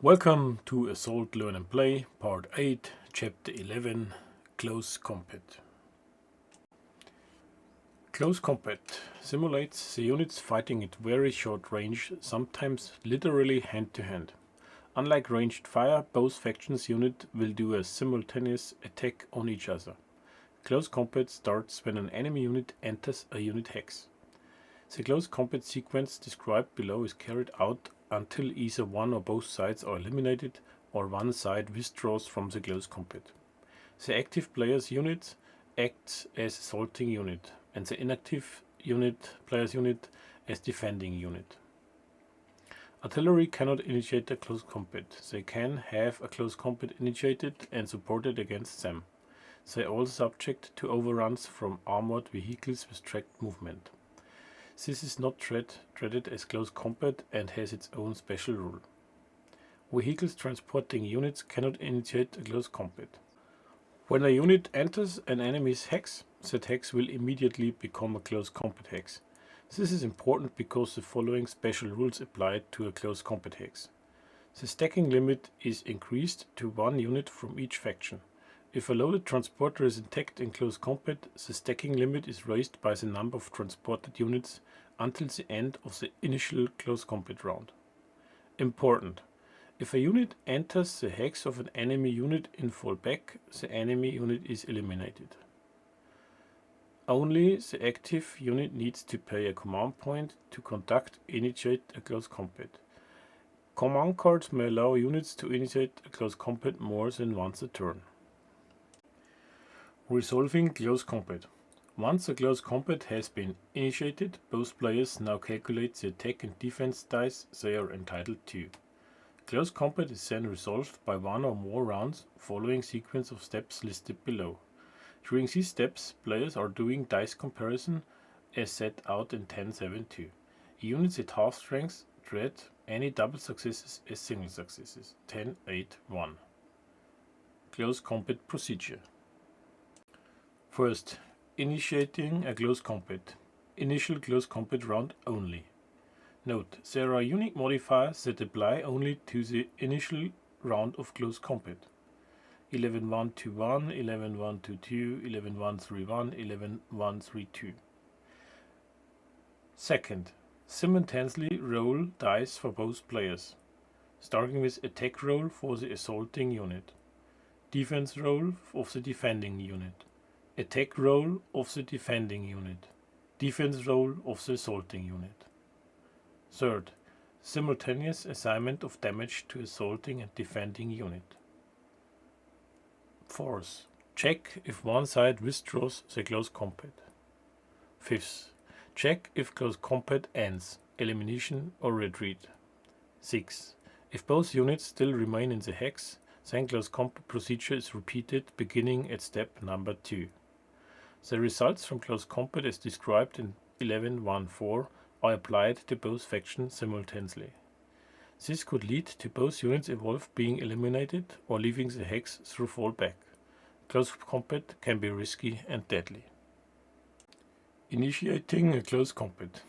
Welcome to Assault Learn and Play, Part 8, Chapter 11, Close Combat. Close combat simulates the units fighting at very short range, sometimes literally hand-to-hand. Unlike ranged fire, both factions' units will do a simultaneous attack on each other. Close combat starts when an enemy unit enters a unit hex. The close combat sequence described below is carried out until either one or both sides are eliminated or one side withdraws from the close combat. The active player's unit acts as assaulting unit and the inactive player's unit as defending unit. Artillery cannot initiate a close combat. They can have a close combat initiated and supported against them. They are all subject to overruns from armored vehicles with tracked movement. This is not treated as close combat and has its own special rule. Vehicles transporting units cannot initiate a close combat. When a unit enters an enemy's hex, that hex will immediately become a close combat hex. This is important because the following special rules apply to a close combat hex. The stacking limit is increased to 1 unit from each faction. If a loaded transporter is intact in close combat, the stacking limit is raised by the number of transported units until the end of the initial close combat round. Important: if a unit enters the hex of an enemy unit in fallback, the enemy unit is eliminated. Only the active unit needs to pay a command point to initiate a close combat. Command cards may allow units to initiate a close combat more than once a turn. Resolving close combat. Once a close combat has been initiated, both players now calculate the attack and defense dice they are entitled to. Close combat is then resolved by one or more rounds following sequence of steps listed below. During these steps, players are doing dice comparison as set out in 10.7.2. Units at half strength treat any double successes as single successes. 10.8.1. Close combat procedure. First, initiating a close combat. Initial close combat round only. Note, there are unique modifiers that apply only to the initial round of close combat. 11.1.2.1, 11.1.2.2, 11.1.3.1, 11.1.3.2. Second, simultaneously roll dice for both players, starting with attack roll for the assaulting unit, defense roll of the defending unit, attack roll of the defending unit, defense roll of the assaulting unit. Third, simultaneous assignment of damage to assaulting and defending unit. Fourth, check if one side withdraws the close combat. Fifth, check if close combat ends, elimination or retreat. Sixth, if both units still remain in the hex, then close combat procedure is repeated beginning at step number 2. The results from close combat as described in 11.1.4 are applied to both factions simultaneously. This could lead to both units involved being eliminated or leaving the hex through fallback. Close combat can be risky and deadly. Initiating a close combat.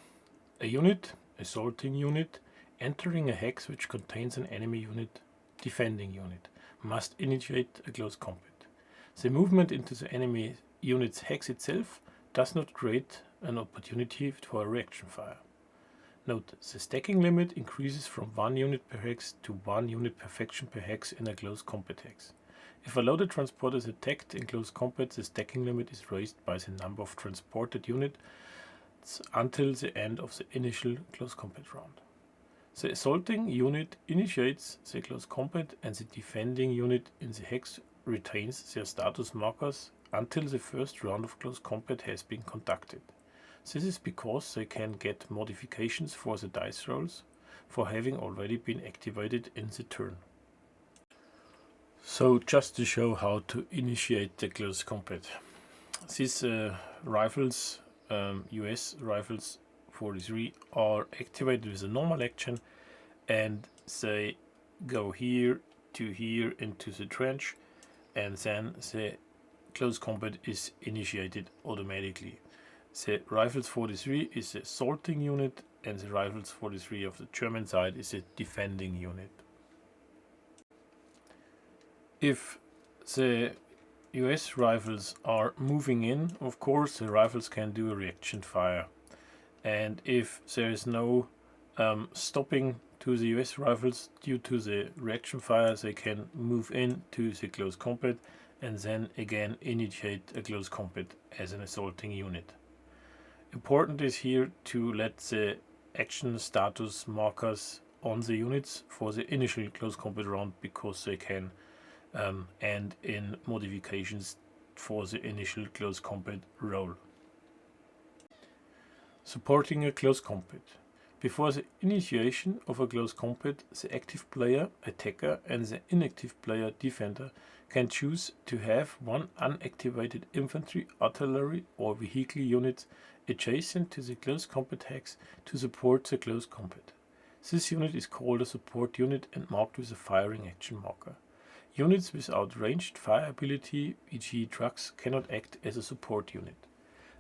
A unit, assaulting unit, entering a hex which contains an enemy unit, defending unit, must initiate a close combat. The movement into the enemy unit's hex itself does not create an opportunity for a reaction fire. Note, the stacking limit increases from 1 unit per hex to 1 unit per faction per hex in a close combat hex. If a loaded transporter is attacked in close combat, the stacking limit is raised by the number of transported units until the end of the initial close combat round. The assaulting unit initiates the close combat and the defending unit in the hex retains their status markers until the first round of close combat has been conducted. This is because they can get modifications for the dice rolls for having already been activated in the turn. So just to show how to initiate the close combat. These rifles, US rifles 43, are activated with a normal action and they go here to here into the trench, and then the close combat is initiated automatically. The Rifles 43 is the assaulting unit and the Rifles 43 of the German side is a defending unit. If the US rifles are moving in, of course the rifles can do a reaction fire. And if there is no stopping to the US rifles due to the reaction fire, they can move in to the close combat and then again initiate a close combat as an assaulting unit. Important is here to let the action status markers on the units for the initial close combat round, because they can end in modifications for the initial close combat role. Supporting a close combat. Before the initiation of a close combat, the active player, attacker, and the inactive player, defender, can choose to have one unactivated infantry, artillery, or vehicle unit adjacent to the close combat hex to support the close combat. This unit is called a support unit and marked with a firing action marker. Units without ranged fire ability, e.g. trucks, cannot act as a support unit.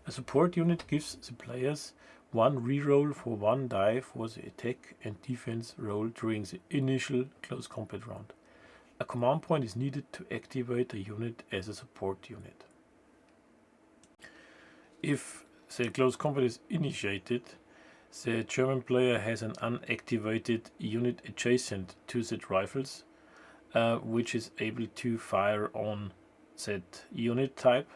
A support unit gives the players one reroll for one die for the attack and defense roll during the initial close combat round. A command point is needed to activate a unit as a support unit. If the close combat is initiated, the German player has an unactivated unit adjacent to the rifles, which is able to fire on that unit type,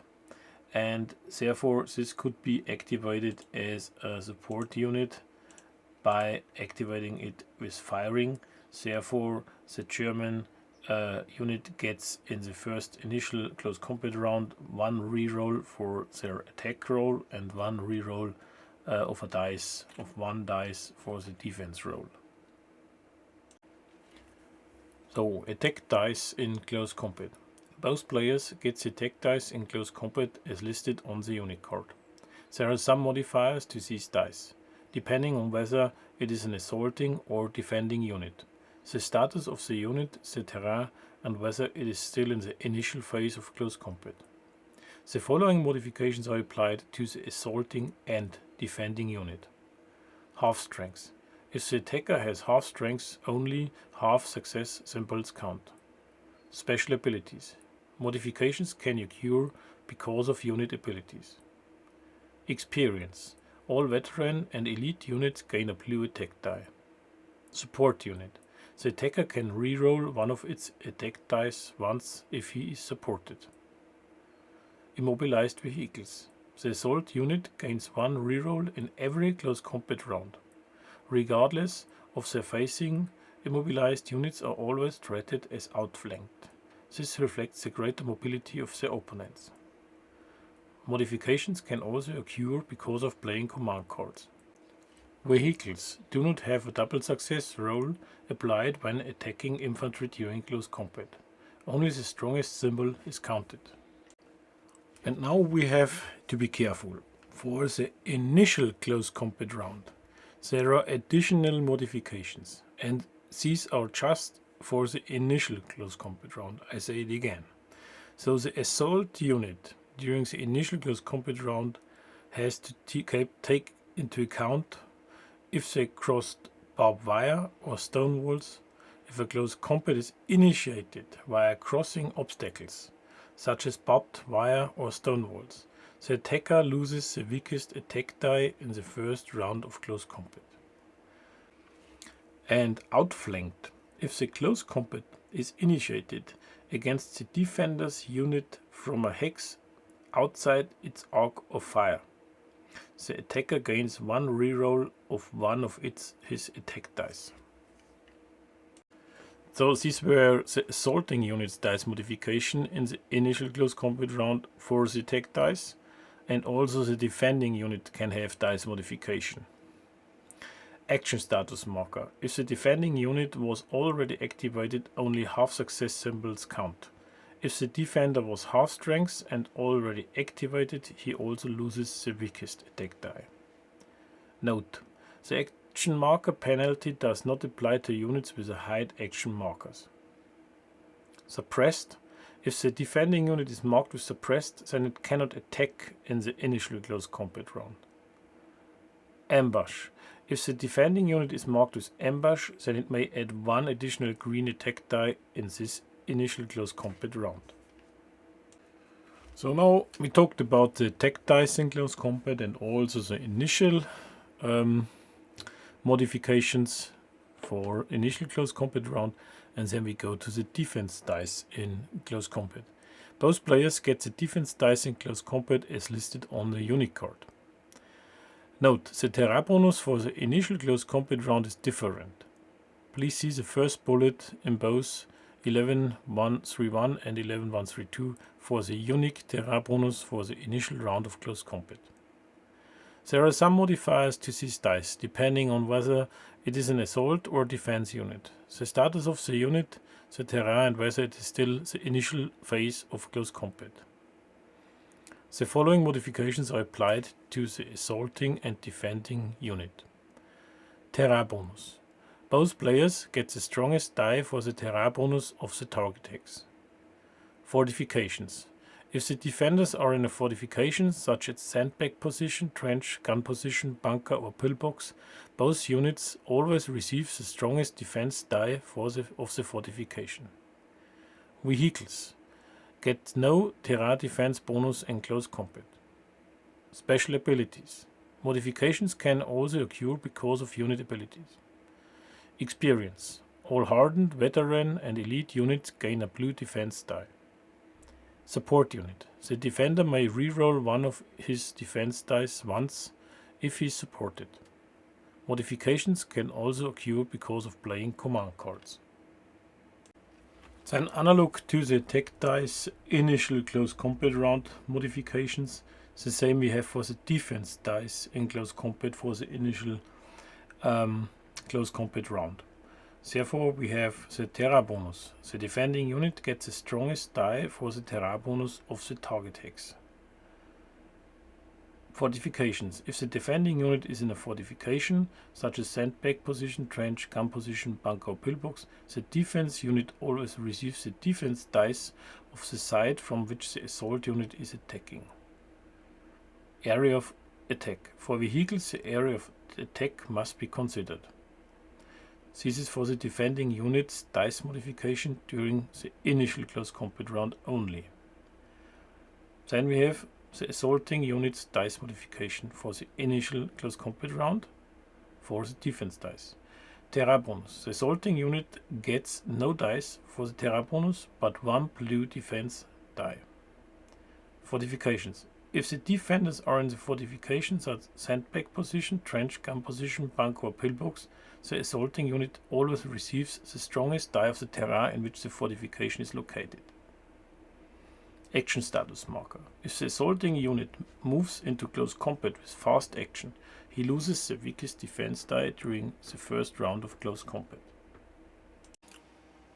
and therefore this could be activated as a support unit by activating it with firing. Therefore the German unit gets in the first initial close combat round one reroll for their attack roll and one reroll of one dice for the defense roll. So attack dice in close combat. Both players get the attack dice in close combat as listed on the unit card. There are some modifiers to these dice, depending on whether it is an assaulting or defending unit, the status of the unit, the terrain, and whether it is still in the initial phase of close combat. The following modifications are applied to the assaulting and defending unit. Half strength. If the attacker has half strength, only half success symbols count. Special abilities. Modifications can occur because of unit abilities. Experience. All veteran and elite units gain a blue attack die. Support unit. The attacker can reroll one of its attack dice once if he is supported. Immobilized vehicles. The assault unit gains one reroll in every close combat round. Regardless of their facing, immobilized units are always treated as outflanked. This reflects the greater mobility of their opponents. Modifications can also occur because of playing command cards. Vehicles do not have a double success roll applied when attacking infantry during close combat. Only the strongest symbol is counted. And now we have to be careful. For the initial close combat round, there are additional modifications, and these are just for the initial close combat round. I say it again. So the assault unit during the initial close combat round has to take into account if they crossed barbed wire or stone walls, if a close combat is initiated via crossing obstacles, such as barbed wire or stone walls, the attacker loses the weakest attack die in the first round of close combat. And outflanked, if the close combat is initiated against the defender's unit from a hex outside its arc of fire, the attacker gains one reroll of one of his attack dice. So these were the assaulting unit's dice modification in the initial close combat round for the attack dice, and also the defending unit can have dice modification. Action status marker. If the defending unit was already activated, only half success symbols count. If the defender was half strength and already activated, he also loses the weakest attack die. Note: the action marker penalty does not apply to units with hide action markers. Suppressed. If the defending unit is marked with suppressed, then it cannot attack in the initial close combat round. Ambush. If the defending unit is marked with ambush, then it may add one additional green attack die in this initial close combat round. So now we talked about the tech dice in close combat and also the initial modifications for initial close combat round, and then we go to the defense dice in close combat. Both players get the defense dice in close combat as listed on the unit card. Note, the terrain bonus for the initial close combat round is different. Please see the first bullet in both 11.131 and 11.132 for the unique terrain bonus for the initial round of close combat. There are some modifiers to these dice, depending on whether it is an assault or defense unit, the status of the unit, the terrain, and whether it is still the initial phase of close combat. The following modifications are applied to the assaulting and defending unit. Terrain bonus. Both players get the strongest die for the terrain bonus of the target hex. Fortifications. If the defenders are in a fortification, such as sandbag position, trench, gun position, bunker or pillbox, both units always receive the strongest defense die of the fortification. Vehicles. Get no terrain defense bonus in close combat. Special abilities. Modifications can also occur because of unit abilities. Experience. All hardened, veteran and elite units gain a blue defense die. Support unit. The defender may reroll one of his defense dice once if he is supported. Modifications can also occur because of playing command cards. Then analog to the tech dice initial close combat round modifications, the same we have for the defense dice in close combat for the initial close combat round. Therefore, we have the terrain bonus. The defending unit gets the strongest die for the terrain bonus of the target hex. Fortifications. If the defending unit is in a fortification, such as sandbag position, trench, gun position, bunker or pillbox, the defense unit always receives the defense dice of the side from which the assault unit is attacking. Area of attack. For vehicles, the area of attack must be considered. This is for the defending unit's dice modification during the initial close combat round only. Then we have the assaulting unit's dice modification for the initial close combat round for the defense dice. Terrain bonus. The assaulting unit gets no dice for the terrain bonus but one blue defense die. Fortifications. If the defenders are in the fortifications at sandbag position, trench, gun position, bunker or pillbox, the assaulting unit always receives the strongest die of the terrain in which the fortification is located. Action status marker. If the assaulting unit moves into close combat with fast action, he loses the weakest defense die during the first round of close combat.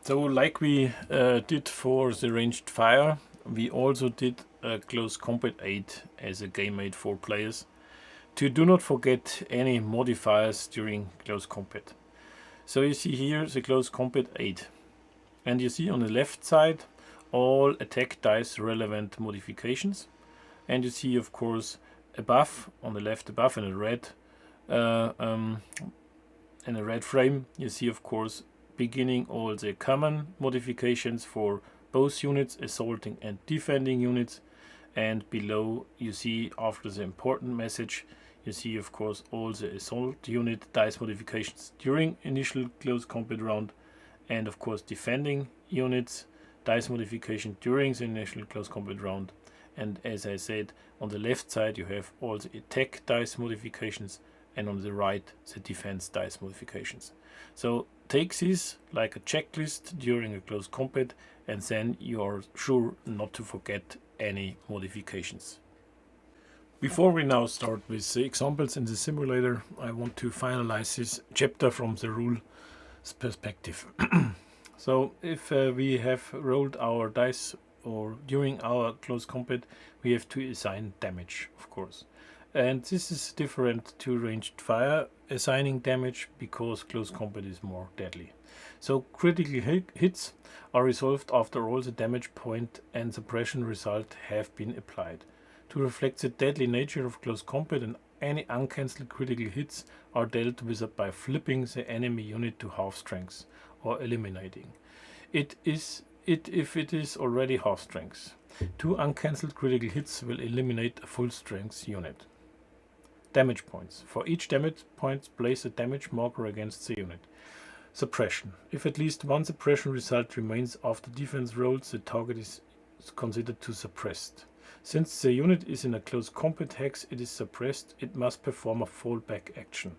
So like we did for the ranged fire, we also did close combat 8 as a game made for players. Do not forget any modifiers during close combat. So you see here the close combat 8, and you see on the left side all attack dice relevant modifications, and you see of course above, on the left above in a red frame, you see of course beginning all the common modifications for both units, assaulting and defending units, and below you see after the important message you see of course all the assault unit dice modifications during initial close combat round, and of course defending units dice modification during the initial close combat round. And as I said, on the left side you have all the attack dice modifications, and on the right the defense dice modifications. So take this like a checklist during a close combat, and then you are sure not to forget any modifications. Before we now start with the examples in the simulator, I want to finalize this chapter from the rules perspective. So if we have rolled our dice or during our close combat, we have to assign damage, of course. And this is different to ranged fire assigning damage because close combat is more deadly. So critical hits are resolved after all the damage point and suppression result have been applied. To reflect the deadly nature of close combat, and any uncancelled critical hits are dealt with by flipping the enemy unit to half strength or eliminating. It is it if it is already half strength. 2 uncancelled critical hits will eliminate a full strength unit. Damage points. For each damage point, place a damage marker against the unit. Suppression. If at least one suppression result remains after defense rolls, the target is considered to suppressed. Since the unit is in a close combat hex, it is suppressed, it must perform a fallback action.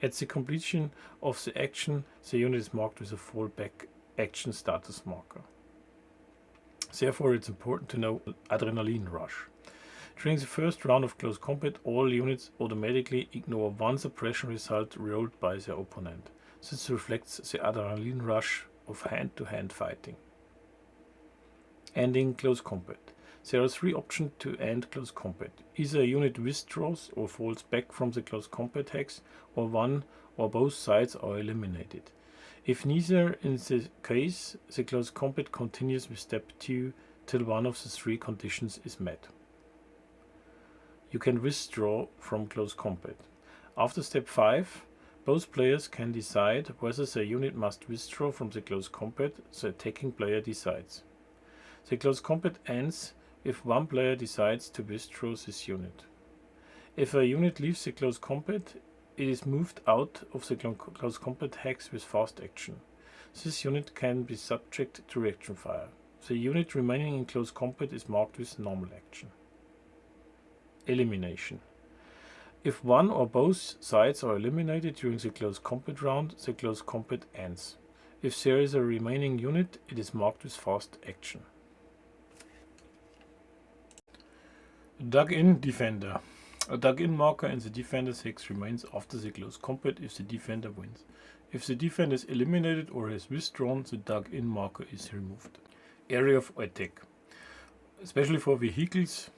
At the completion of the action, the unit is marked with a fallback action status marker. Therefore, it's important to know adrenaline rush. During the first round of close combat, all units automatically ignore one suppression result rolled by their opponent. This reflects the adrenaline rush of hand-to-hand fighting. Ending close combat. There are 3 options to end close combat. Either a unit withdraws or falls back from the close combat hex, or one or both sides are eliminated. If neither is the case, the close combat continues with step 2 till one of the 3 conditions is met. You can withdraw from close combat. After step 5, both players can decide whether the unit must withdraw from the close combat. The attacking player decides. The close combat ends if one player decides to withdraw this unit. If a unit leaves the close combat, it is moved out of the close combat hex with fast action. This unit can be subject to reaction fire. The unit remaining in close combat is marked with normal action. Elimination. If one or both sides are eliminated during the close combat round, the close combat ends. If there is a remaining unit, it is marked with fast action. Dug-in defender. A dug-in marker in the defender's hex remains after the close combat if the defender wins. If the defender is eliminated or has withdrawn, the dug-in marker is removed. Area of attack. Especially for vehicles,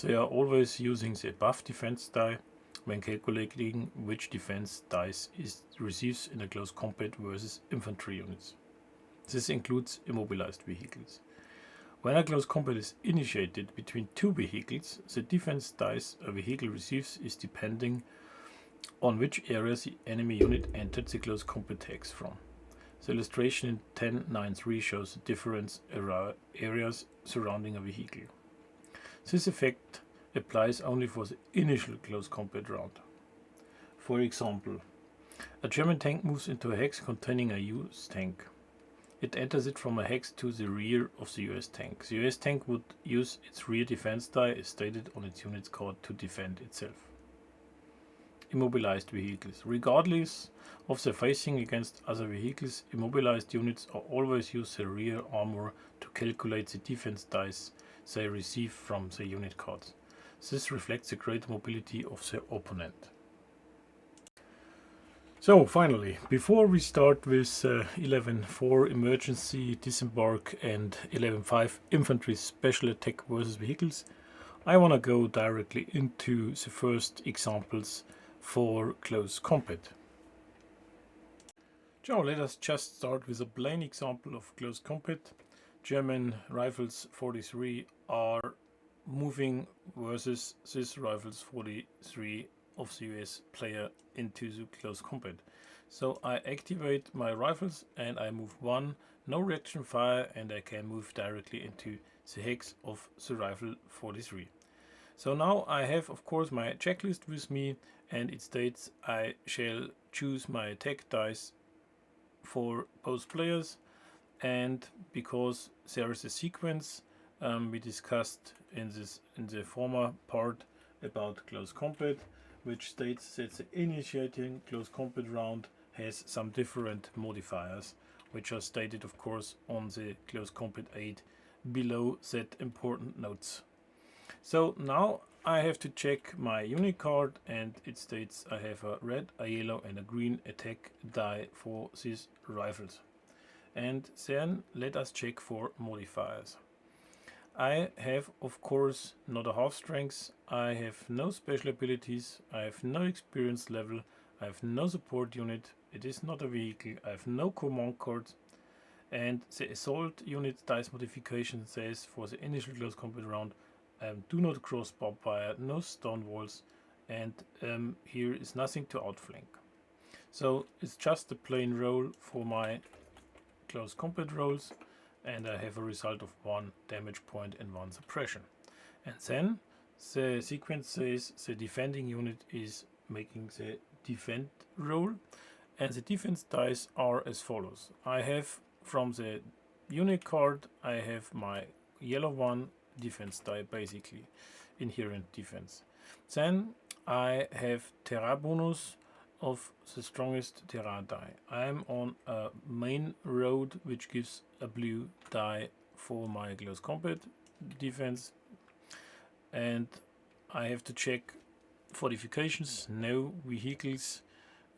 they are always using the above defense die when calculating which defense dice it receives in a close combat versus infantry units. This includes immobilized vehicles. When a close combat is initiated between 2 vehicles, the defense dice a vehicle receives is depending on which areas the enemy unit entered the close combat hex from. The illustration in 10.9.3 shows the different areas surrounding a vehicle. This effect applies only for the initial close combat round. For example, a German tank moves into a hex containing a US tank. It enters it from a hex to the rear of the US tank. The US tank would use its rear defense die as stated on its unit card to defend itself. Immobilized vehicles. Regardless of their facing against other vehicles, immobilized units are always use the rear armor to calculate the defense dice they receive from the unit cards. This reflects the great mobility of their opponent. So finally, before we start with 11.4 emergency, disembark and 11.5 infantry special attack versus vehicles, I want to go directly into the first examples for close combat. So let us just start with a plain example of close combat. German rifles 43 are moving versus Swiss rifles 43 of the US player into the close combat. So I activate my rifles and I move 1, no reaction fire, and I can move directly into the hex of the rifle 43. So now I have of course my checklist with me, and it states I shall choose my attack dice for both players, and because there is a sequence we discussed in the former part about close combat, which states that the initiating close combat round has some different modifiers, which are stated of course on the close combat aid below that important notes. So now I have to check my unit card, and it states I have a red, a yellow and a green attack die for these rifles. And then let us check for modifiers. I have of course not a half strength, I have no special abilities, I have no experience level, I have no support unit, it is not a vehicle, I have no command cards, and the assault unit dice modification says for the initial close combat round do not cross barbed wire, no stone walls, and here is nothing to outflank. So it's just a plain roll for my close combat rolls, and I have a result of 1 damage point and 1 suppression. And then the sequence says the defending unit is making the defend roll, and the defense dice are as follows. I have from the unit card, I have my yellow one defense die, basically inherent defense. Then I have terrain bonus of the strongest terrain die. I am on a main road which gives a blue die for my close combat defense, and I have to check fortifications, no vehicles,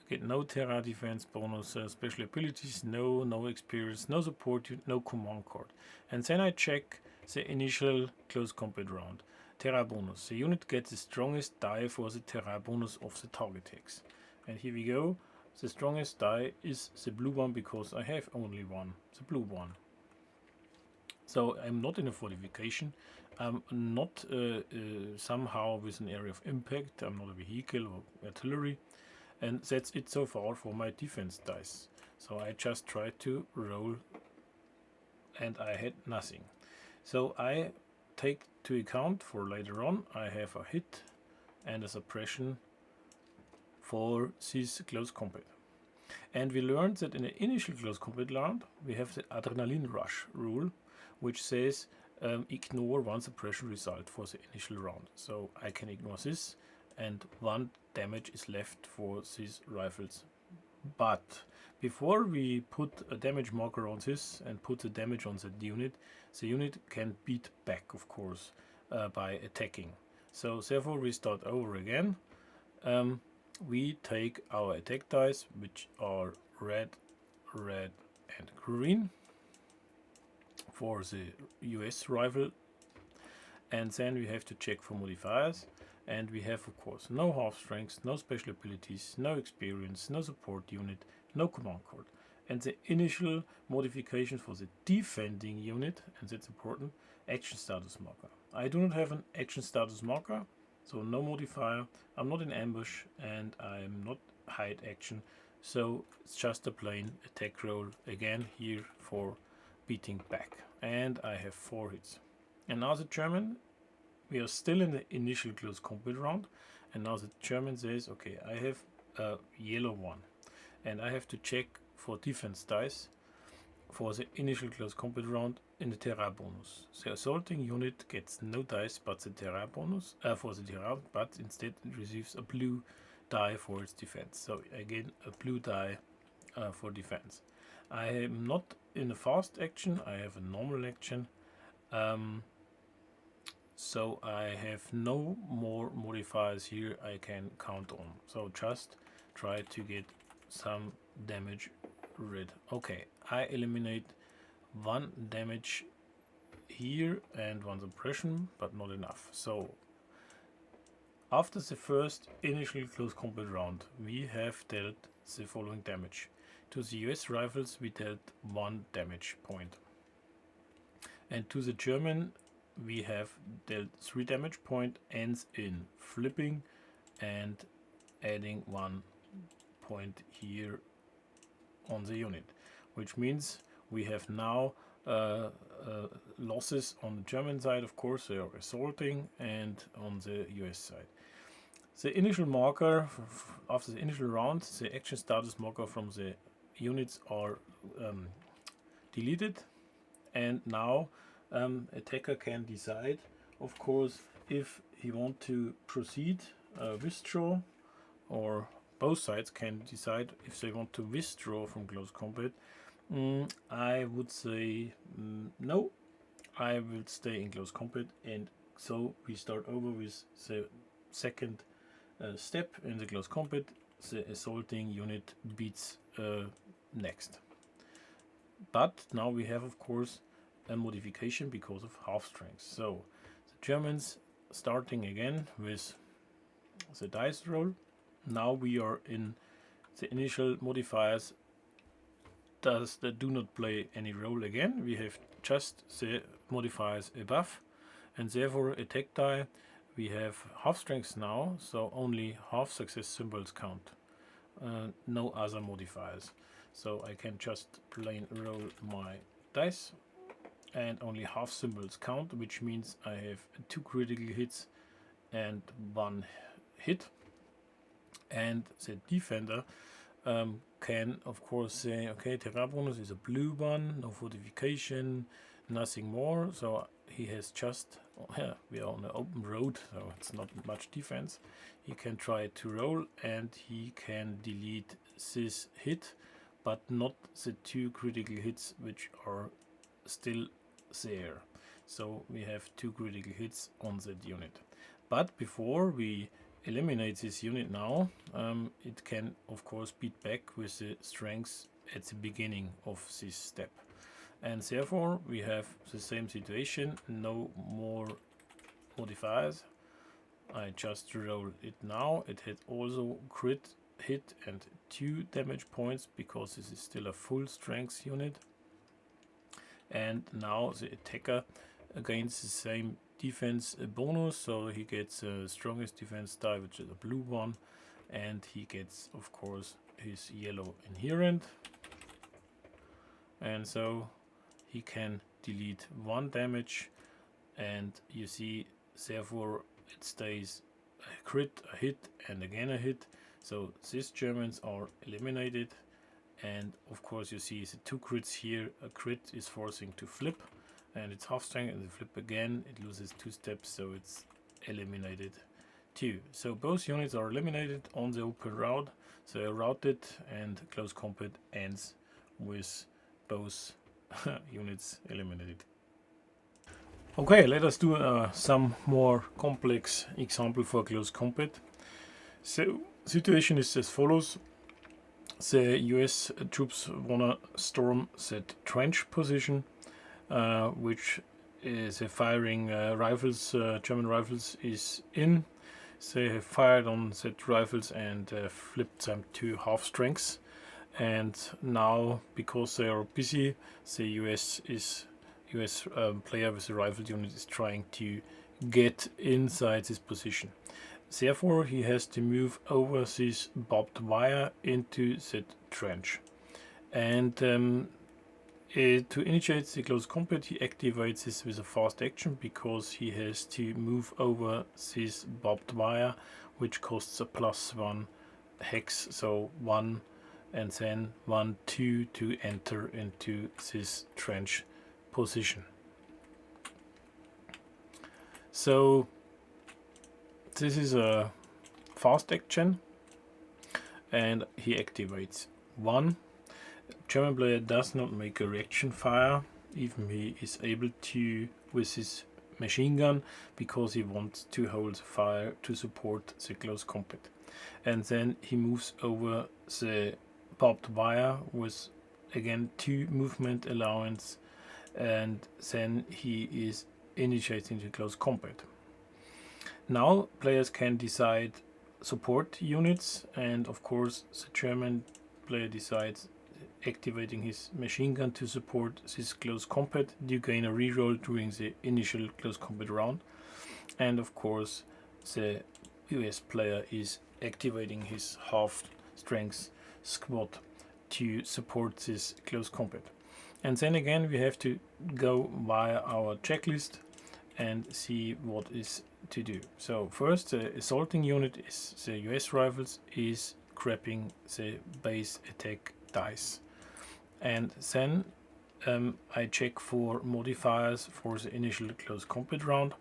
get no terrain defense bonus, special abilities, no experience, no support, no command card. And then I check the initial close combat round. Terrain bonus. The unit gets the strongest die for the terrain bonus of the target takes. And here we go. The strongest die is the blue one because I have only one, the blue one. So I'm not in a fortification. I'm not somehow with an area of impact. I'm not a vehicle or artillery. And that's it so far for my defense dice. So I just tried to roll and I had nothing. So I take to account for later on, I have a hit and a suppression for this close combat. And we learned that in the initial close combat round, we have the adrenaline rush rule, which says ignore 1 suppression result for the initial round. So I can ignore this, and 1 damage is left for these rifles. But before we put a damage marker on this and put the damage on the unit can beat back, of course, by attacking. So therefore we start over again. We take our attack dice, which are red, and green for the US rifle, and then we have to check for modifiers, and we have of course no half strength, no special abilities, no experience, no support unit, no command card. And the initial modification for the defending unit, and that's important, action status marker. I do not have an action status marker, so no modifier. I'm not in ambush and I'm not hide action, so it's just a plain attack roll again here for beating back. And I have 4 hits. And now the German, we are still in the initial close combat round, and now the German says, okay, I have a yellow one and I have to check for defense dice for the initial close combat round in the terrain bonus. The assaulting unit gets no dice but the terrain bonus for the terrain, but instead it receives a blue die for its defense. So again, a blue die for defense. I am not in a fast action, I have a normal action. So I have no more modifiers here I can count on. So just try to get some damage rid. Okay, I eliminate 1 damage here and 1 suppression, but not enough. So after the first initial close combat round, we have dealt the following damage. To the US rifles we dealt 1 damage point, and to the German we have dealt 3 damage point, ends in flipping and adding 1 point here on the unit, which means we have now losses on the German side. Of course, they are assaulting, and on the US side. The initial marker after the initial round, the action status marker from the units are deleted, and now attacker can decide, of course, if he want to proceed, withdraw, or both sides can decide if they want to withdraw from close combat. I would say no, I will stay in close combat, and so we start over with the second step in the close combat. The assaulting unit beats next. But now we have, of course, a modification because of half strength. So the Germans starting again with the dice roll. Now we are in the initial modifiers that do not play any role again. We have just the modifiers above, and therefore attack die we have half strength now, so only half success symbols count, no other modifiers. So I can just plain roll my dice and only half symbols count, which means I have 2 critical hits and 1 hit. And the defender can of course say, okay, terrain bonus is a blue one, no fortification, nothing more, so he has just, we are on an open road, so it's not much defense. He can try to roll and he can delete this hit, but not the 2 critical hits which are still there. So we have 2 critical hits on that unit. But before we eliminate this unit now, it can of course beat back with the strength at the beginning of this step. And therefore we have the same situation, no more modifiers. I just roll it now. It had also crit hit and 2 damage points because this is still a full strength unit. And now the attacker gains the same defense bonus, so he gets strongest defense die, which is a blue one, and he gets of course his yellow inherent, and so he can delete 1 damage, and you see therefore it stays a crit, a hit, and again a hit. So these Germans are eliminated, and of course you see the 2 crits here. A crit is forcing to flip, and it's half strength, and the flip again, it loses 2 steps, so it's eliminated too. So both units are eliminated on the open route, so they're routed, and close combat ends with both units eliminated. Okay, let us do some more complex example for close combat. So situation is as follows. The US troops wanna storm that trench position, which is firing rifles, German rifles is in. They have fired on that rifles and flipped them to half strengths. And now, because they are busy, the US player with the rifle unit is trying to get inside this position. Therefore, he has to move over this barbed wire into that trench. And to initiate the close combat, he activates this with a fast action because he has to move over this barbed wire, which costs a +1 hex, so 1 and then 1, 2 to enter into this trench position. So this is a fast action, and he activates 1. German player does not make a reaction fire, even he is able to with his machine gun, because he wants to hold the fire to support the close combat. And then he moves over the barbed wire with again 2 movement allowance, and then he is initiating the close combat. Now players can decide support units, and of course the German player decides activating his machine gun to support this close combat. You gain a reroll during the initial close combat round, and of course the US player is activating his half strength squad to support this close combat. And then again we have to go via our checklist and see what is to do. So first, the assaulting unit is the US rifles is grabbing the base attack dice, and then I check for modifiers for the initial close combat round,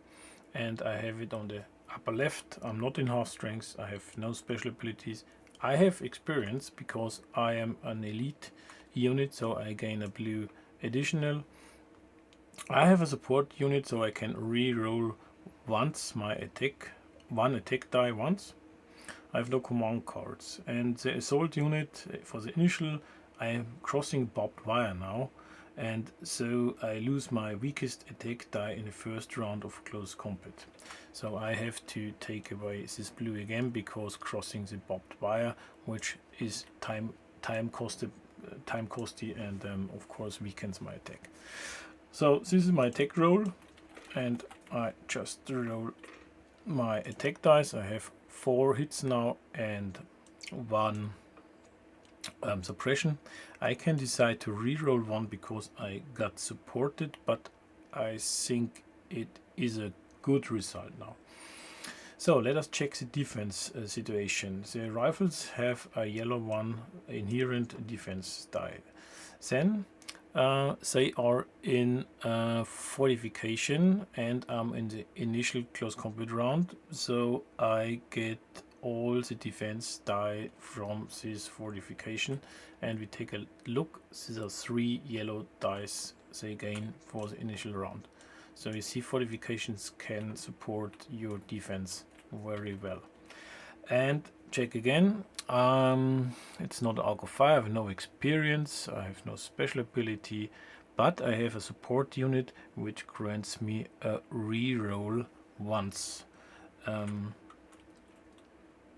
and I have it on the upper left. I'm not in half strength, I have no special abilities. I have experience because I am an elite unit, so I gain a blue additional. I have a support unit, so I can re-roll once my attack, 1 attack die once. I have no command cards. And the assault unit for the initial, I am crossing barbed wire now, and so I lose my weakest attack die in the first round of close combat. So I have to take away this blue again, because crossing the barbed wire, which is time costy, and of course weakens my attack. So this is my attack roll, and I just roll my attack dice. I have 4 hits now and 1 suppression. I can decide to re-roll 1 because I got supported, but I think it is a good result now. So let us check the defense situation. The rifles have a yellow one inherent defense die. Then they are in fortification, and I'm in the initial close combat round, so I get all the defense die from this fortification, and we take a look. These are 3 yellow dice they gain for the initial round. So you see fortifications can support your defense very well. And check again. It's not Arc of Fire, I have no experience, I have no special ability, but I have a support unit which grants me a reroll once.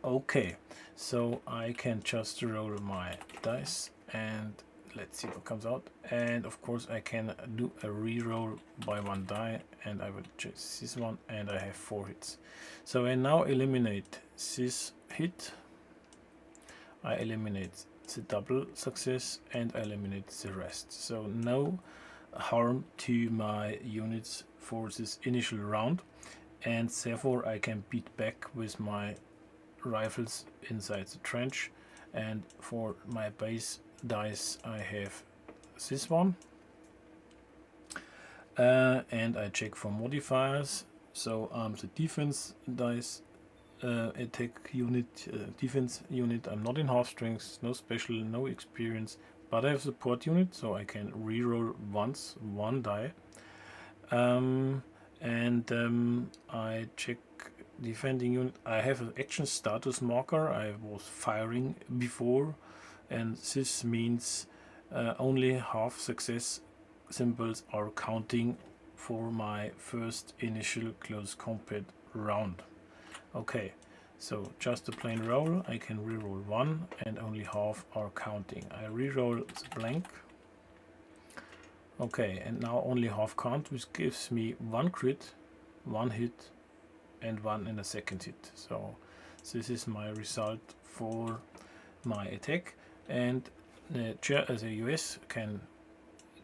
Okay, so I can just roll my dice and let's see what comes out. And of course I can do a reroll by 1 die, and I will choose this one, and I have 4 hits. So I now eliminate this hit, I eliminate the double success, and I eliminate the rest. So no harm to my units for this initial round, and therefore I can beat back with my rifles inside the trench. And for my base dice I have this one, and I check for modifiers. So the defense dice, attack unit, defense unit, I'm not in half strength, no special, no experience, but I have support unit, so I can reroll once 1 die. I check defending unit. I have an action status marker. I was firing before, and this means only half success symbols are counting for my first initial close combat round. Okay, so just a plain roll. I can reroll 1, and only half are counting. I reroll the blank. Okay, and now only half count, which gives me 1 crit, 1 hit, and 1 in a second hit. So this is my result for my attack, and the US can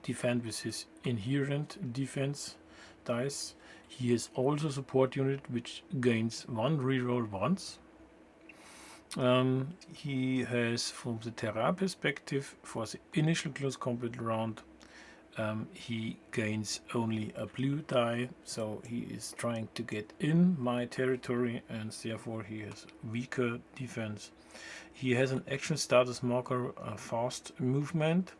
defend with his inherent defense dice. He has also support unit which gains 1 reroll once. He has, from the Terra perspective, for the initial close combat round, he gains only a blue die, so he is trying to get in my territory, and therefore he has weaker defense. He has an action status marker, a fast movement,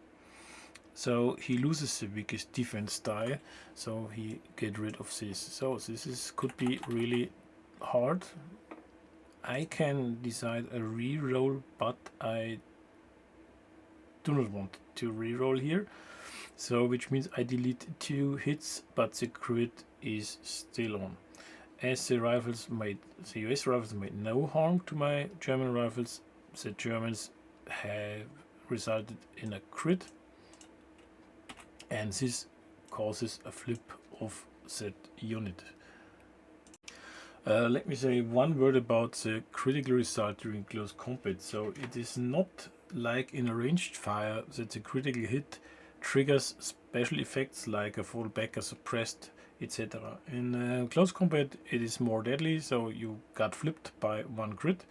so he loses the weakest defense die, so he get rid of this. So this could be really hard. I can decide a reroll, but I do not want to reroll here. So which means I delete 2 hits, but the crit is still on. As the US rifles made no harm to my German rifles, the Germans have resulted in a crit, and this causes a flip of that unit. Let me say 1 word about the critical result during close combat. So it is not like in a ranged fire that the critical hit triggers special effects like a fallback, a suppressed, etc. In close combat it is more deadly, so you got flipped by 1 crit,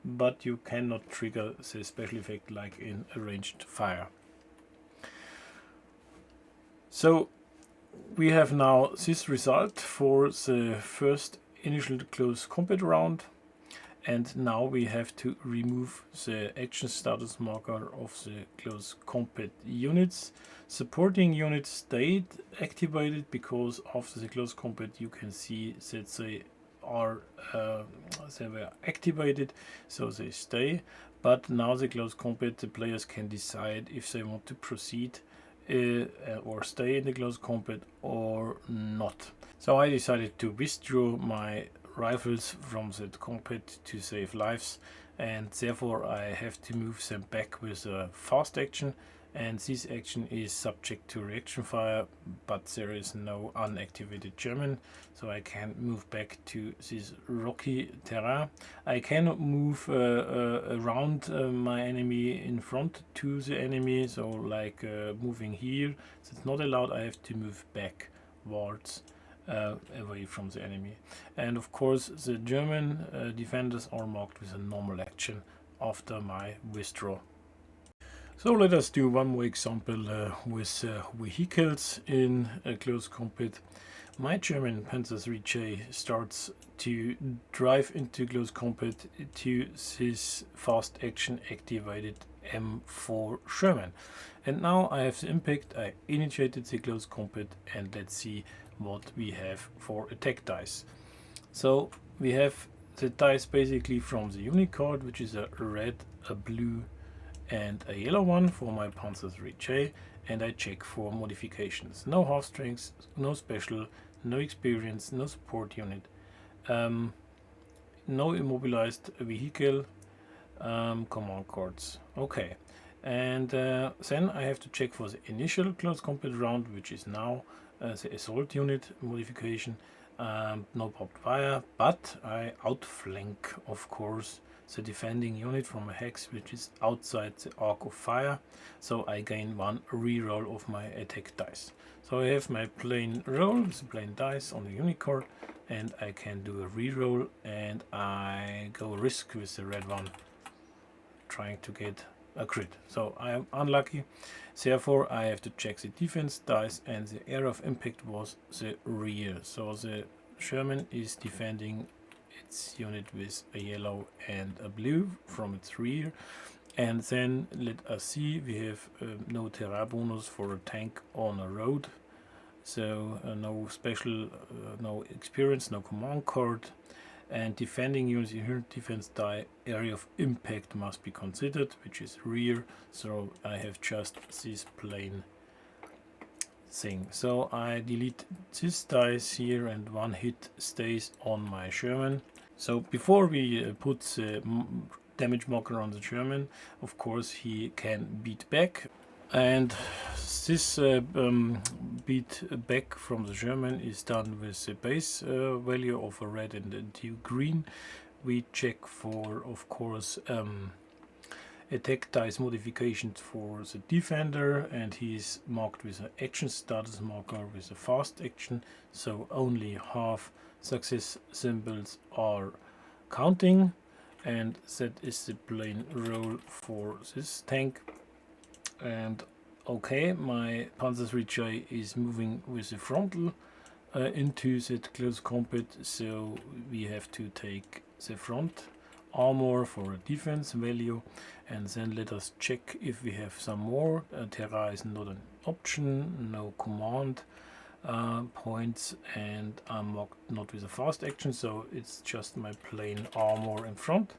but you cannot trigger the special effect like in a ranged fire. So we have now this result for the first initial close combat round, and now we have to remove the action status marker of the close combat units. Supporting units stayed activated because after the close combat you can see that they were activated, so they stay. But now the close combat, the players can decide if they want to proceed or stay in the close combat or not. So I decided to withdraw my rifles from the combat to save lives, and therefore I have to move them back with a fast action, and this action is subject to reaction fire, but there is no unactivated German, so I can move back to this rocky terrain. I cannot move around my enemy in front to the enemy, so like moving here, it's not allowed. I have to move back wards away from the enemy. And of course the German defenders are marked with a normal action after my withdraw. So let us do one more example with vehicles in close combat. My German PzIIIJ starts to drive into close combat to this fast action activated M4 Sherman. And now I have the impact, I initiated the close combat, and let's see what we have for attack dice. So we have the dice basically from the unit card, which is a red, a blue and a yellow one for my PzIIIJ, and I check for modifications. No half strengths, no special, no experience, no support unit, no immobilized vehicle, command cards. Okay, and then I have to check for the initial close combat round, which is now the assault unit modification. No barbed wire, but I outflank, of course, the defending unit from a hex which is outside the arc of fire, so I gain one reroll of my attack dice. So I have my plain roll with plain dice on the unit card, and I can do a reroll, and I go risk with the red one, trying to get a crit. So I am unlucky, therefore I have to check the defense dice, and the area of impact was the rear. So the Sherman is defending its unit with a yellow and a blue from its rear. And then let us see, we have no terrain bonus for a tank on a road, so no special, no experience, no command card, and defending units in defense die area of impact must be considered, which is rear, so I have just this plain thing. So I delete this dice here, and one hit stays on my Sherman. So before we put the damage marker on the German, of course he can beat back, and this beat back from the German is done with the base value of a red and a green. We check for, of course, attack dice modifications for the defender, and he is marked with an action status marker with a fast action, so only half success symbols are counting, and that is the plain roll for this tank. And okay, my PzIIIJ is moving with the frontal into that close combat, so we have to take the front armor for a defense value, and then let us check if we have some more. Terra is not an option, no command points, and I'm marked not with a fast action, so it's just my plain armor in front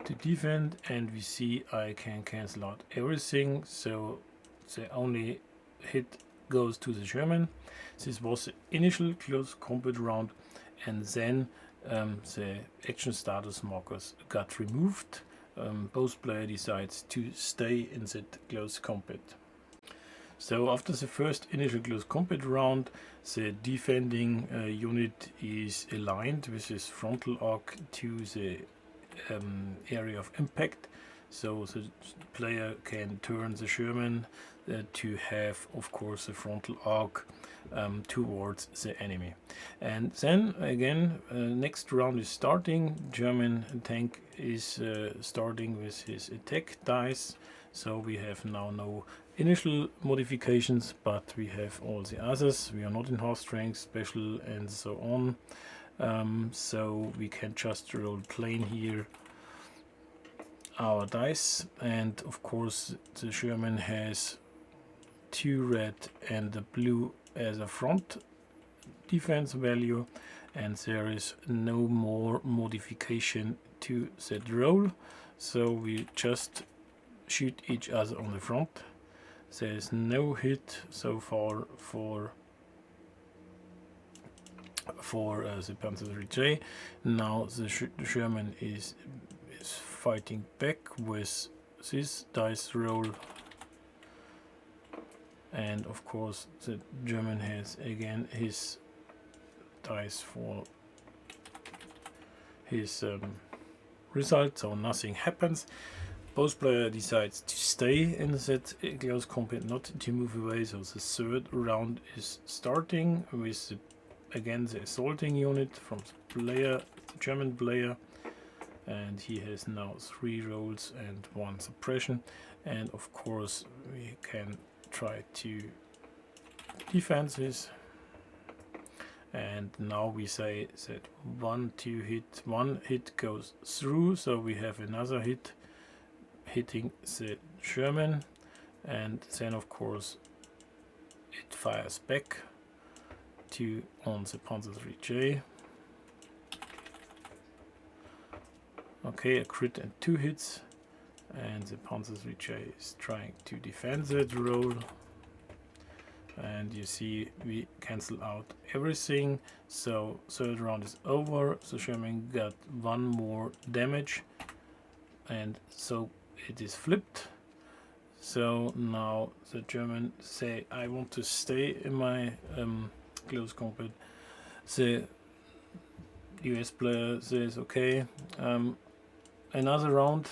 to defend. And we see I can cancel out everything, so the only hit goes to the German. This was the initial close combat round, and then the action status markers got removed. Both player decides to stay in that close combat. So after the first initial close combat round, the defending unit is aligned with his frontal arc to the area of impact. So the player can turn the Sherman to have, of course, the frontal arc towards the enemy. And then again, next round is starting. German tank is starting with his attack dice. So we have now no initial modifications, but we have all the others. We are not in half strength, special, and so on. So we can just roll plain here our dice, and of course the Sherman has 2 red and a blue as a front defense value, and there is no more modification to that roll, so we just shoot each other on the front. There is no hit so far for the PzIIIJ. Now the Sherman is fighting back with this dice roll, and of course the German has again his dice for his result, so nothing happens. Both player decides to stay in that close combat, not to move away. So the third round is starting with again the assaulting unit from the player, the German player, and he has now 3 rolls and 1 suppression. And of course we can try to defend this. And now we say that 1 hit goes through, so we have another hit hitting the Sherman, and then of course it fires back on the PzIIIJ. Okay, a crit and 2 hits, and the PzIIIJ is trying to defend that roll. And you see we cancel out everything, so third round is over. The Sherman got 1 more damage, and so it is flipped. So now the German say, I want to stay in my close combat. The US player says, okay, another round.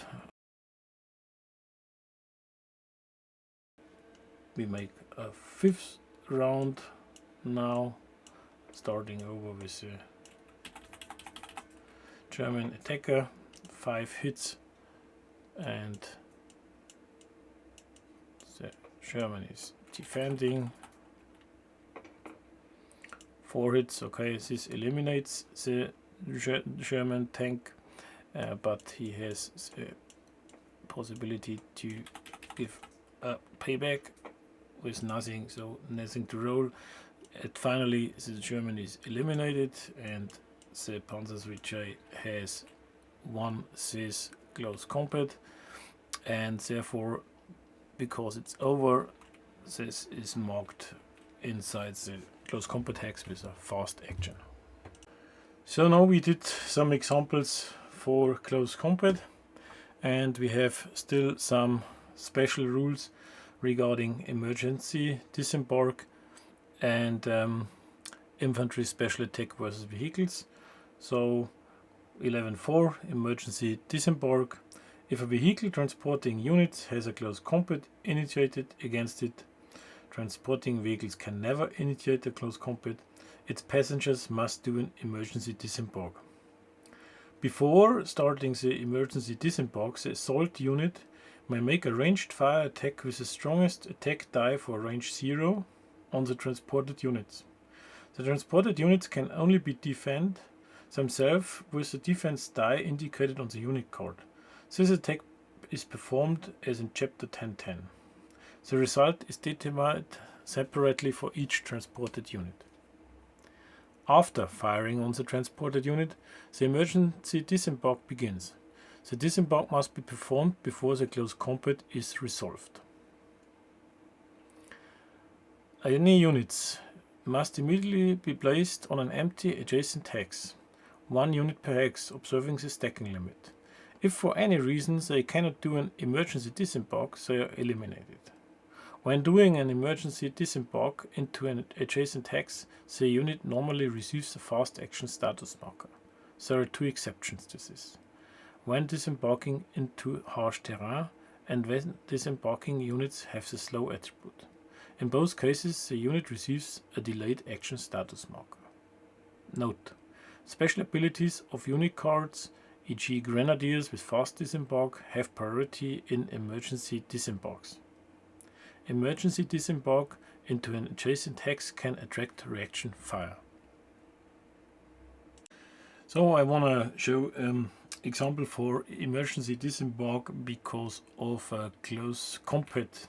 We make a 5th round now, starting over with the German attacker, 5 hits, and the Sherman is defending, 4 hits. Okay, this eliminates the Sherman tank, but he has the possibility to give a payback with nothing, so nothing to roll. And finally the German is eliminated, and the PzIIIJ has won this close combat, and therefore, because it's over, this is marked inside the close combat hex with a fast action. So now we did some examples for close combat, and we have still some special rules regarding emergency disembark and infantry special attack versus vehicles. So 11.4 emergency disembark. If a vehicle transporting units has a close combat initiated against it, transporting vehicles can never initiate a close combat. Its passengers must do an emergency disembark. Before starting the emergency disembark, the assault unit may make a ranged fire attack with the strongest attack die for range 0 on the transported units. The transported units can only be defend themselves with the defense die indicated on the unit card. This attack is performed as in Chapter 10.10. The result is determined separately for each transported unit. After firing on the transported unit, the emergency disembark begins. The disembark must be performed before the close combat is resolved. Any units must immediately be placed on an empty adjacent hex, 1 unit per hex, observing the stacking limit. If for any reason they cannot do an emergency disembark, they are eliminated. When doing an emergency disembark into an adjacent hex, the unit normally receives a fast action status marker. There are 2 exceptions to this: when disembarking into harsh terrain and when disembarking units have the slow attribute. In both cases, the unit receives a delayed action status marker. Note: special abilities of unit cards, e.g. Grenadiers with fast disembark, have priority in emergency disembarks. Emergency disembark into an adjacent hex can attract reaction fire. So I want to show example for emergency disembark because of close combat.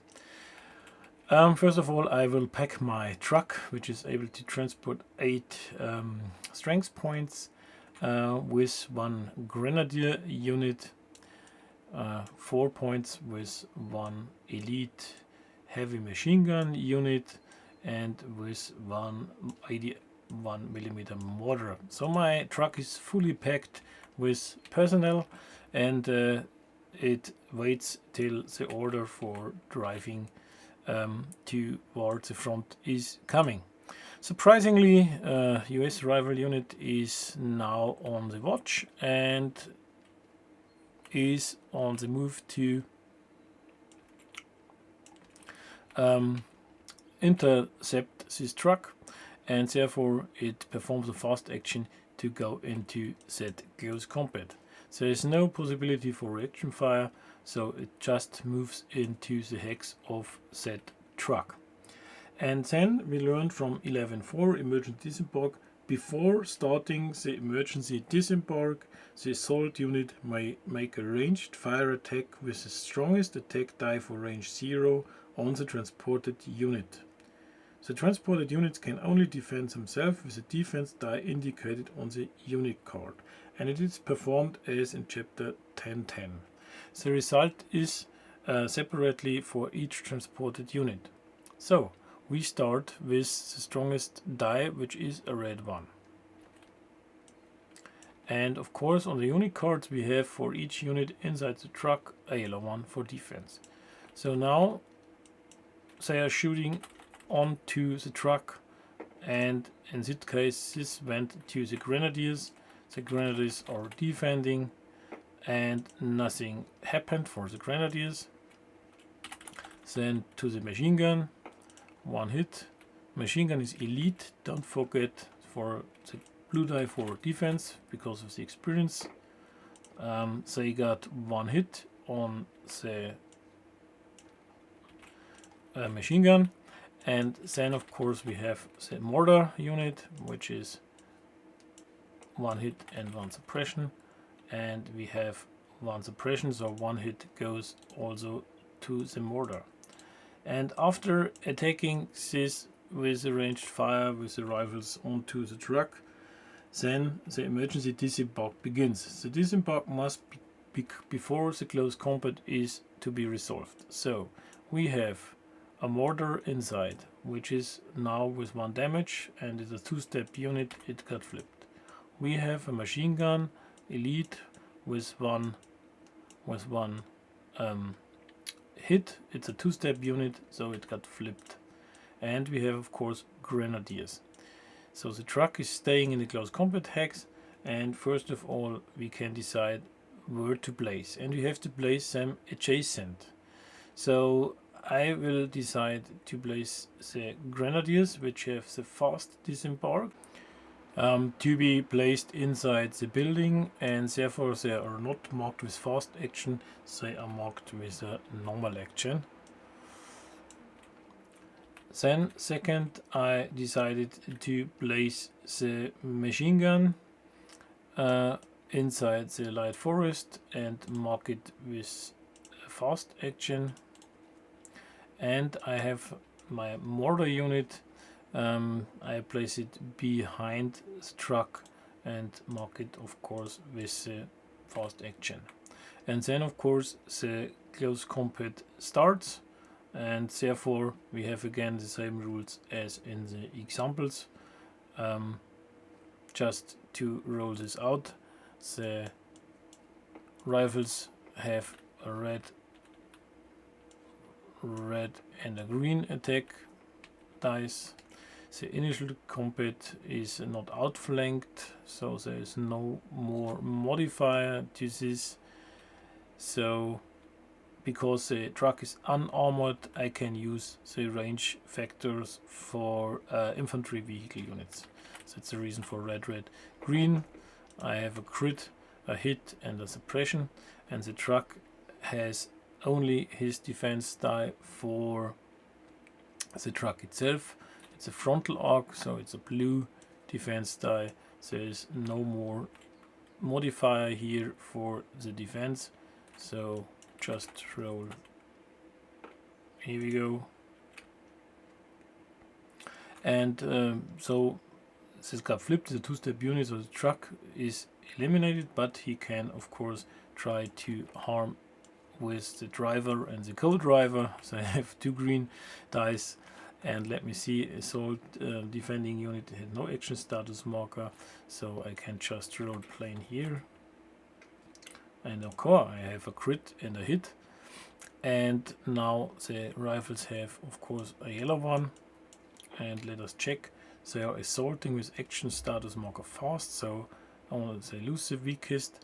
First of all, I will pack my truck, which is able to transport 8 strength points with 1 Grenadier unit, 4 points with 1 elite heavy machine gun unit, and with 1 81mm mortar. So my truck is fully packed with personnel, and it waits till the order for driving towards the front is coming. Surprisingly, US rival unit is now on the watch, and is on the move to intercept this truck, and therefore it performs a fast action to go into that close combat. There is no possibility for reaction fire, so it just moves into the hex of that truck. And then we learned from 11.4 emergent disembark. Before starting the emergency disembark, the assault unit may make a ranged fire attack with the strongest attack die for range 0 on the transported unit. The transported units can only defend themselves with a defense die indicated on the unit card, and it is performed as in chapter 10.10. The result is separately for each transported unit. So we start with the strongest die, which is a red one. And of course on the unit cards we have for each unit inside the truck a yellow one for defense. So now they are shooting onto the truck, and in this case this went to the Grenadiers. The Grenadiers are defending and nothing happened for the Grenadiers. Then to the machine gun, one hit. Machine gun is elite, don't forget, for the blue die for defense because of the experience. They got one hit on the machine gun, and then of course we have the mortar unit, which is one hit and one suppression, and we have one suppression, so one hit goes also to the mortar. And after attacking this with the ranged fire with the rifles onto the truck, then the emergency disembark begins. The disembark must be before the close combat is to be resolved. So we have a mortar inside, which is now with 1 damage, and it's a 2-step unit, it got flipped. We have a machine gun elite with one hit, it's a 2-step unit, so it got flipped. And we have of course Grenadiers. So the truck is staying in the close combat hex, and first of all we can decide where to place, and we have to place them adjacent. So I will decide to place the Grenadiers, which have the fast disembark, to be placed inside the building, and therefore they are not marked with fast action, they are marked with a normal action. Then second I decided to place the machine gun inside the light forest and mark it with a fast action. And I have my mortar unit, I place it behind the truck and mark it of course with the fast action. And then of course the close combat starts, and therefore we have again the same rules as in the examples. Just to roll this out, the rifles have a red and a green attack dice. The initial combat is not outflanked, so there is no more modifier to this. So because the truck is unarmored, I can use the range factors for infantry vehicle units. So that's the reason for red, green. I have a crit, a hit and a suppression, and the truck has only his defense die for the truck itself. It's a frontal arc, so it's a blue defense die. There is no more modifier here for the defense, so just roll. Here we go. And so this got flipped. The 2-step unit, so the truck is eliminated, but he can of course try to harm with the driver and the co-driver. So I have 2 green dice, and let me see, assault defending unit had no action status marker, so I can just roll plain here. And of course I have a crit and a hit, and now the rifles have of course a yellow one, and let us check. They are assaulting with action status marker fast, so they lose the weakest,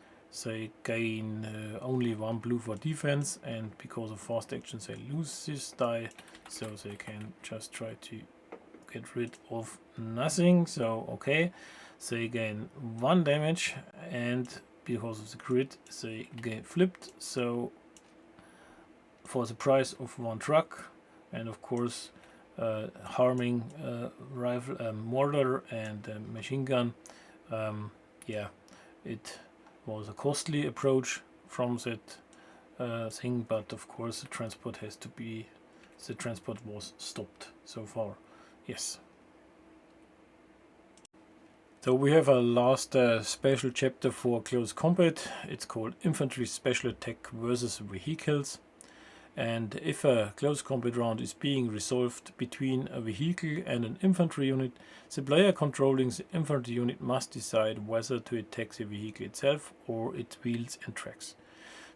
they gain only 1 blue for defense, and because of fast actions they lose this die, so they can just try to get rid of nothing. So okay, they gain 1 damage, and because of the crit they get flipped, so for the price of 1 truck, and of course harming rifle, mortar and machine gun. Yeah, it was a costly approach from that thing, but of course the transport was stopped so far. Yes. So we have a last special chapter for close combat. It's called Infantry Special Attack versus Vehicles. And if a close combat round is being resolved between a vehicle and an infantry unit, the player controlling the infantry unit must decide whether to attack the vehicle itself or its wheels and tracks.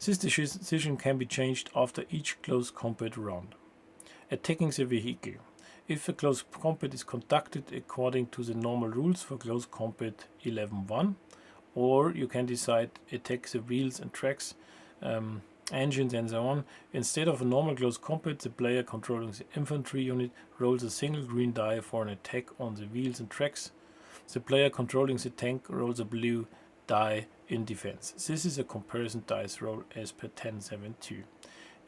This decision can be changed after each close combat round. Attacking the vehicle. If a close combat is conducted according to the normal rules for close combat 11.1, or you can decide attack the wheels and tracks, engines and so on. Instead of a normal close combat, the player controlling the infantry unit rolls a single green die for an attack on the wheels and tracks. The player controlling the tank rolls a blue die in defense. This is a comparison dice roll as per 10.7.2.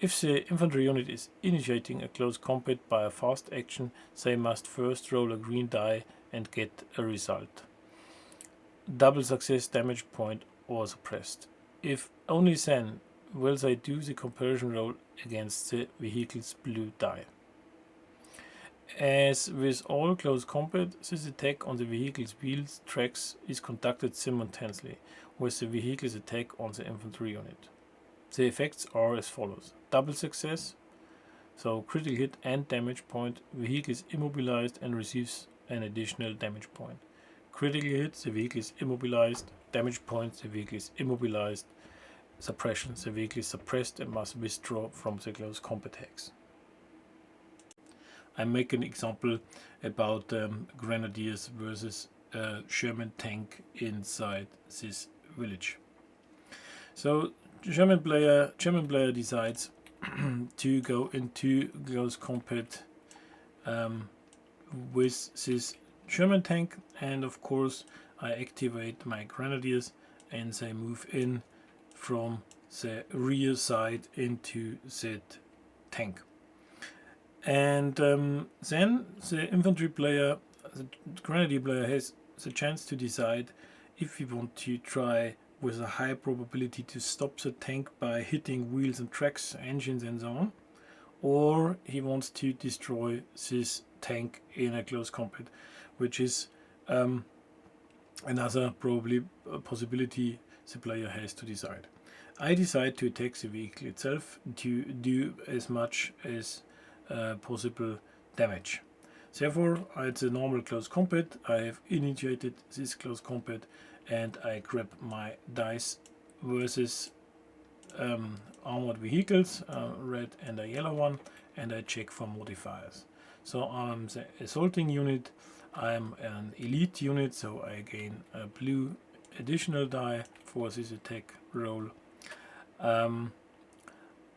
If the infantry unit is initiating a close combat by a fast action, they must first roll a green die and get a result. Double success, damage point, or suppressed. If only then will they do the comparison roll against the vehicle's blue die. As with all close combat, this attack on the vehicle's wheels tracks is conducted simultaneously with the vehicle's attack on the infantry unit. The effects are as follows. Double success, so critical hit and damage point, vehicle is immobilized and receives an additional damage point. Critical hit, the vehicle is immobilized. Damage point, the vehicle is immobilized. Suppression, the vehicle is suppressed and must withdraw from the close combat hex. I make an example about Grenadiers versus Sherman tank inside this village. So German player decides to go into close combat with this Sherman tank, and of course I activate my Grenadiers and they move in from the rear side into that tank. And then the infantry player, the Grenadier player, has the chance to decide if he wants to try with a high probability to stop the tank by hitting wheels and tracks, engines and so on, or he wants to destroy this tank in a close combat, which is another possibility the player has to decide. I decide to attack the vehicle itself to do as much as possible damage. Therefore, at the normal close combat, I have initiated this close combat and I grab my dice versus armored vehicles, red and a yellow one, and I check for modifiers. So I'm the assaulting unit, I'm an elite unit, so I gain a blue additional die for this attack roll.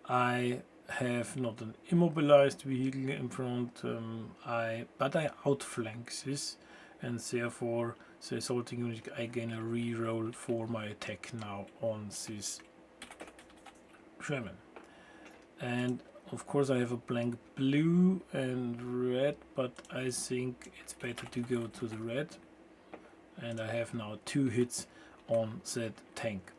I have not an immobilized vehicle in front, but I outflank this, and therefore the assaulting unit, I gain a reroll for my attack now on this Sherman. And of course I have a blank blue and red, but I think it's better to go to the red, and I have now 2 hits on that tank.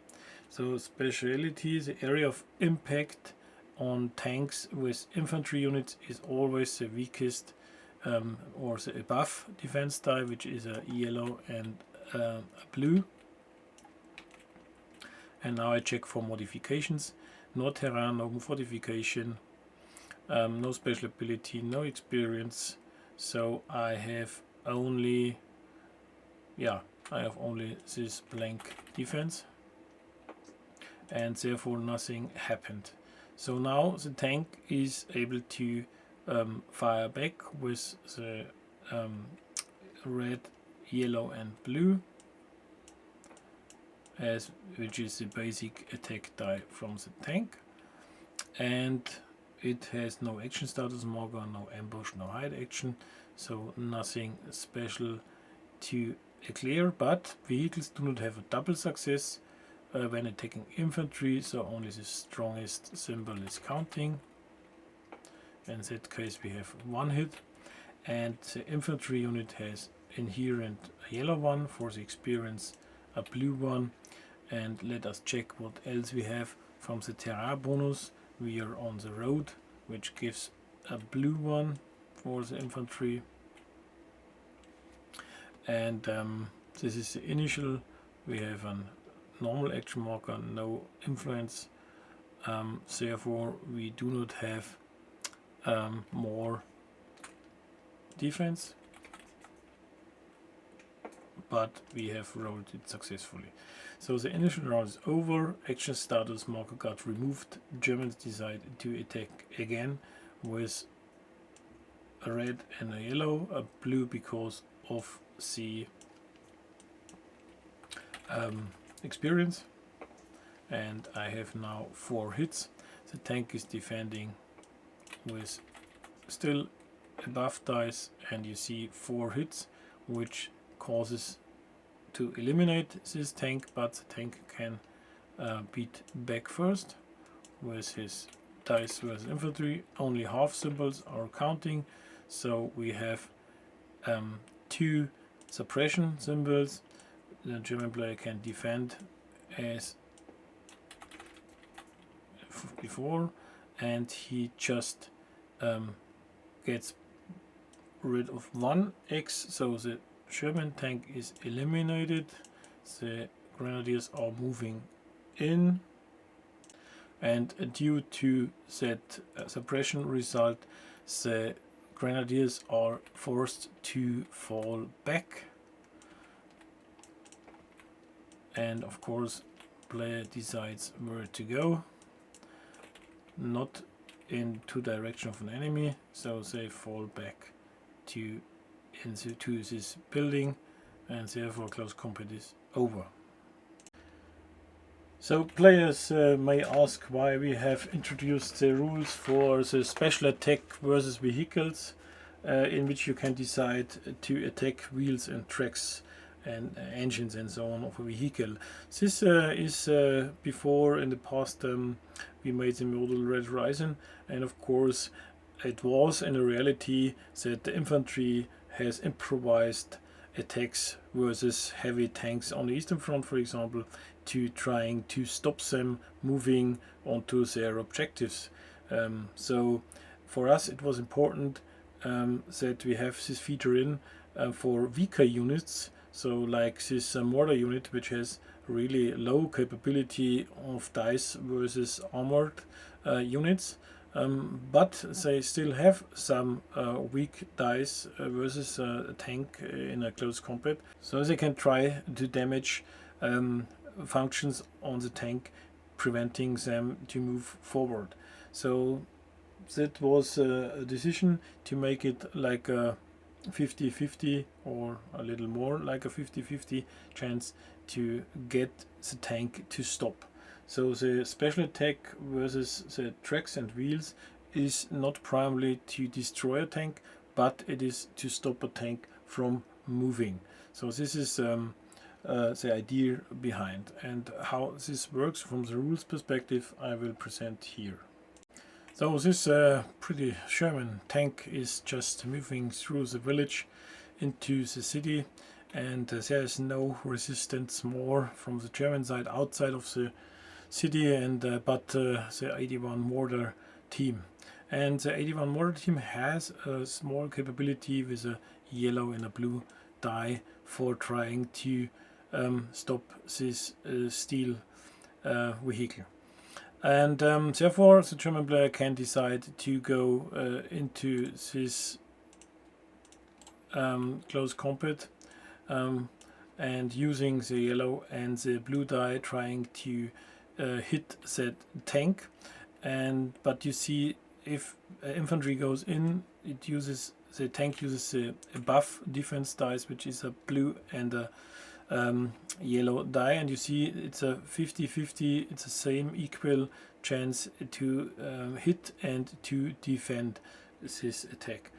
So speciality, the area of impact on tanks with infantry units is always the weakest or the above defense die, which is a yellow and a blue. And now I check for modifications. No terrain, no fortification, no special ability, no experience. So I have only, this blank defense, and therefore nothing happened. So now the tank is able to fire back with the red, yellow and blue, which is the basic attack die from the tank, and it has no action status marker, no ambush, no hide action, so nothing special to declare. But vehicles do not have a double success when attacking infantry, so only the strongest symbol is counting. In that case we have one hit, and the infantry unit has inherent a yellow one, for the experience a blue one. And let us check what else we have. From the terrain bonus we are on the road, which gives a blue one for the infantry, and this is the initial. We have a normal action marker, no influence, therefore we do not have more defense, but we have rolled it successfully. So the initial round is over, action status marker got removed, Germans decide to attack again with a red and a yellow, a blue because of the experience, and I have now 4 hits. The tank is defending with still above dice, and you see 4 hits, which causes to eliminate this tank, but the tank can beat back first with his dice versus infantry. Only half symbols are counting, so we have 2 suppression symbols. The German player can defend as before, and he just gets rid of 1 X, so the Sherman tank is eliminated. The Grenadiers are moving in, and due to that suppression result, the Grenadiers are forced to fall back, and of course player decides where to go, not into direction of an enemy, so they fall back into this building, and therefore close combat is over. So players may ask why we have introduced the rules for the special attack versus vehicles, in which you can decide to attack wheels and tracks and engines and so on of a vehicle. This is before, in the past, we made the model Red Horizon, and of course it was in a reality that the infantry has improvised attacks versus heavy tanks on the Eastern Front, for example, to trying to stop them moving onto their objectives. So for us it was important that we have this feature in for weaker units, so like this Mortar unit, which has really low capability of dice versus armored units, but they still have some weak dice versus a tank in a close combat, so they can try to damage functions on the tank, preventing them to move forward. So that was a decision to make it like a 50-50 or a little more like a 50-50 chance to get the tank to stop. So the special attack versus the tracks and wheels is not primarily to destroy a tank, but it is to stop a tank from moving. So this is the idea behind, and how this works from the rules perspective I will present here. So this pretty Sherman tank is just moving through the village into the city, and there is no resistance more from the German side outside of the city, and but the 81 Mortar team. And the 81 Mortar team has a small capability with a yellow and a blue die for trying to stop this steel vehicle. And therefore the German player can decide to go into this close combat, and using the yellow and the blue die trying to hit that tank. And but you see, if infantry goes in, the tank uses the above defense dice, which is a blue and a yellow die, and you see it's a 50-50, it's the same equal chance to hit and to defend this attack.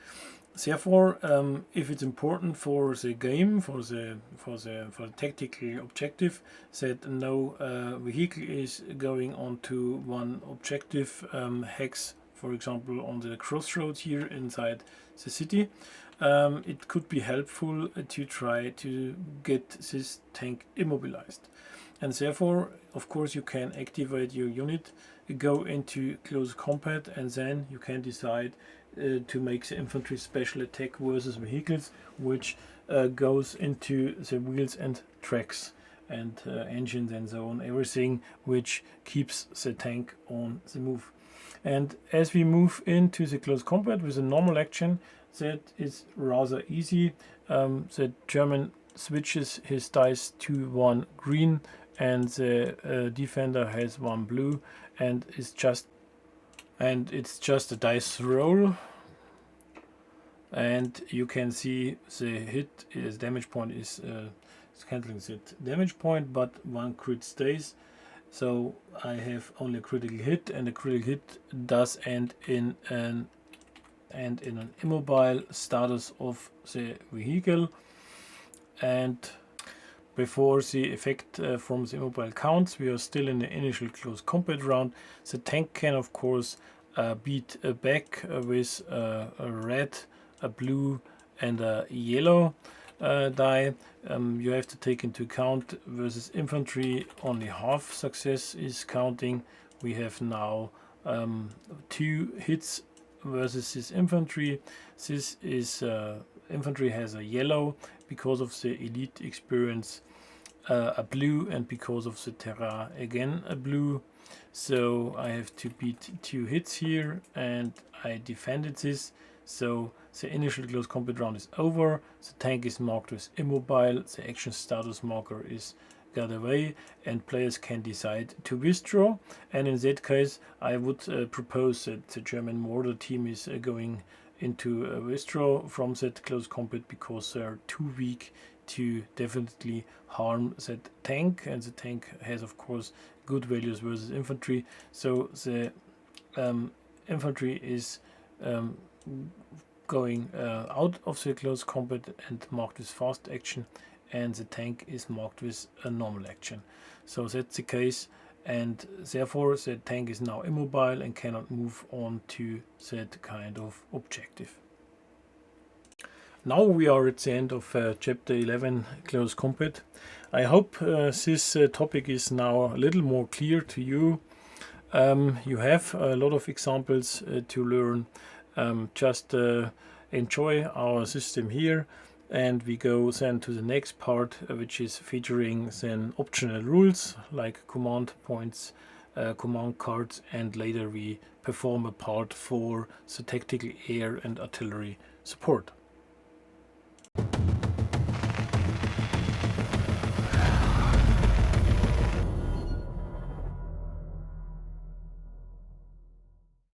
Therefore, if it's important for the game, for the tactical objective, that no vehicle is going onto one objective hex, for example on the crossroads here inside the city, it could be helpful to try to get this tank immobilized. And therefore, of course, you can activate your unit, go into close combat, and then you can decide to make the infantry special attack versus vehicles, which goes into the wheels and tracks and engines and so on, everything which keeps the tank on the move. And as we move into the close combat with a normal action, that is rather easy. The German switches his dice to one green, and the defender has one blue, and it's just a dice roll, and you can see the hit is damage point is cancelling the damage point, but one crit stays. So I have only a critical hit, and the critical hit does end in an immobile status of the vehicle. And before the effect from the immobile counts, we are still in the initial close combat round. The tank can of course beat back with a red, a blue and a yellow die. You have to take into account versus infantry only half success is counting. We have now 2 hits versus this infantry. This is infantry has a yellow because of the elite experience, a blue, and because of the terrain again a blue. So I have to beat 2 hits here, and I defended this. So the initial close combat round is over. The tank is marked with immobile. The action status marker is got away, and players can decide to withdraw. And in that case, I would propose that the German Mortar team is going into a withdraw from that close combat, because they are too weak to definitely harm that tank, and the tank has of course good values versus infantry. So the infantry is going out of the close combat and marked with fast action, and the tank is marked with a normal action. So that's the case, and therefore the tank is now immobile and cannot move on to that kind of objective. Now we are at the end of chapter 11, close combat. I hope this topic is now a little more clear to you. You have a lot of examples to learn. Just enjoy our system here, and we go then to the next part, which is featuring then optional rules like command points, command cards, and later we perform a part for the tactical air and artillery support.